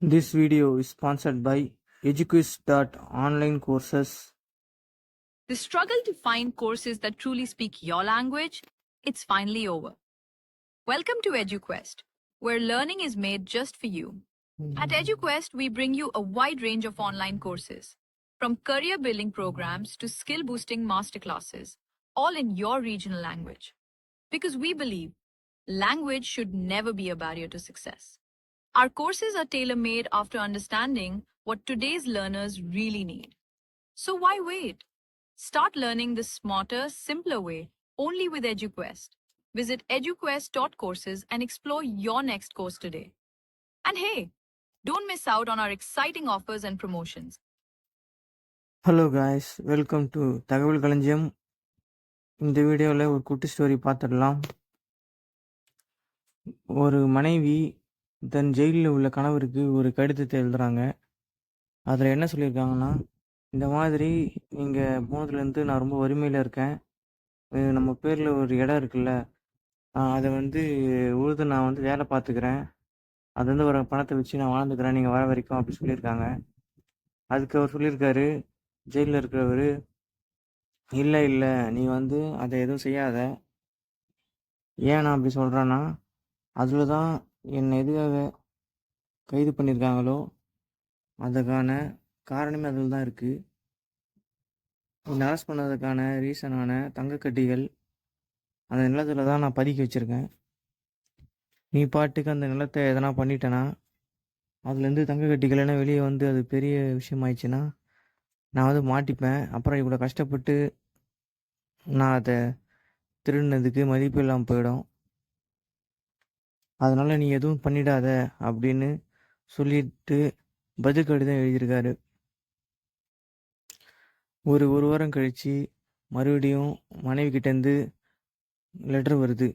This video is sponsored by Eduquiz.online courses. The struggle to find courses that truly speak your language, it's finally over. Welcome to EduQuest, where learning is made just for you. At EduQuest, we bring you a wide range of online courses, from career building programs to skill boosting masterclasses, all in your regional language. Because we believe language should never be a barrier to success. Our courses are tailor made after understanding what today's learners really need. So why wait? Start learning the smarter, simpler way only with EduQuest. Visit eduquest.courses and explore your next course today. And hey, don't miss out on our exciting offers and promotions. Hello guys, welcome to தகவல் களஞ்சியம். இந்த வீடியோவில் ஒரு குட்டி story பார்த்துடலாம். ஒரு மனைவி தன் ஜெயிலில் உள்ள கணவருக்கு ஒரு கடிதத்தை எழுதுகிறாங்க. அதில் என்ன சொல்லியிருக்காங்கன்னா, இந்த மாதிரி நீங்கள் போனதுலேருந்து நான் ரொம்ப வறுமையில் இருக்கேன். நம்ம பேரில் ஒரு இடம் இருக்குல்ல, அதை உழுது நான் வேலை பார்த்துக்கிறேன். அது வர பணத்தை வச்சு நான் வாழ்ந்துக்கிறேன், நீங்கள் வர வரைக்கும் அப்படி சொல்லியிருக்காங்க. அதுக்கு அவர் சொல்லியிருக்காரு, ஜெயிலில் இருக்கிறவர், இல்லை இல்லை நீ அதை எதுவும் செய்யாத. ஏன் நான் அப்படி சொல்கிறேன்னா, அதில் தான் என்னை எதுக்காக கைது பண்ணியிருக்காங்களோ அதுக்கான காரணமே அதில் தான் இருக்குது. என்னை அரெஸ்ட் பண்ணதுக்கான ரீசனான தங்கக்கட்டிகள் அந்த நிலத்தில் தான் நான் பதுக்கி வச்சுருக்கேன். நீ பாட்டுக்கு அந்த நிலத்தை எதனா பண்ணிட்டேன்னா, அதுலேருந்து தங்கக்கட்டிகள் என்ன வெளியே அது பெரிய விஷயமாயிடுச்சுன்னா நான் மாட்டிப்பேன். அப்புறம் இவ்வளோ கஷ்டப்பட்டு நான் அதை திருடினதுக்கு மதிப்பு இல்லாமல் போயிடும். அதனால் நீ எதுவும் பண்ணிடாத அப்படின்னு சொல்லிட்டு பதில் கடிதம் எழுதியிருக்காரு. ஒரு வாரம் கழித்து மறுபடியும் மனைவி கிட்டேருந்து லெட்டர் வருது.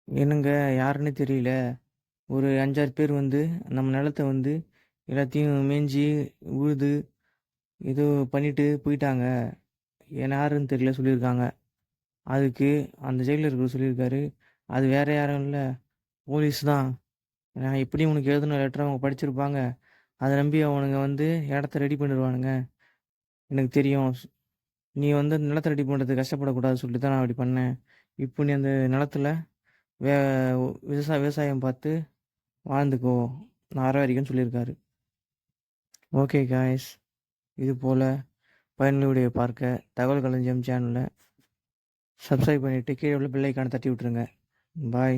என்னங்க யாருன்னு தெரியல, ஒரு 5-6 பேர் நம்ம நிலத்தை எல்லாத்தையும் மேய்ஞ்சி உழுது ஏதோ பண்ணிட்டு போயிட்டாங்க, யாருன்னு தெரியல சொல்லியிருக்காங்க. அதுக்கு அந்த ஜெயிலில் இருக்கிற சொல்லியிருக்காரு, அது வேறு யாரும் இல்லை, போலீஸ் தான். நான் எப்படியும் உனக்கு எழுதின லெட்டரை அவங்க படிச்சிருப்பாங்க, அதை நம்பி அவனுங்க இடத்த ரெடி பண்ணிடுவானுங்க. எனக்கு தெரியும், நீ நிலத்தை ரெடி பண்ணுறதுக்கு கஷ்டப்படக்கூடாது சொல்லிட்டு தான் நான் அப்படி பண்ணேன். இப்போ நீ அந்த நிலத்தில் விவசாயம் பார்த்து வாழ்ந்துக்கோ, நான் வர வரைக்கும்னு சொல்லியிருக்காரு. ஓகே காய்ஸ், இது போல் பயனுள்ள வீடியோ பார்க்க தகவல் களஞ்சியம் சேனலை சப்ஸ்கிரைப் பண்ணிவிட்டு கீழே உள்ள பெல் ஐக்கானை தட்டி விட்ருங்க. பாய்.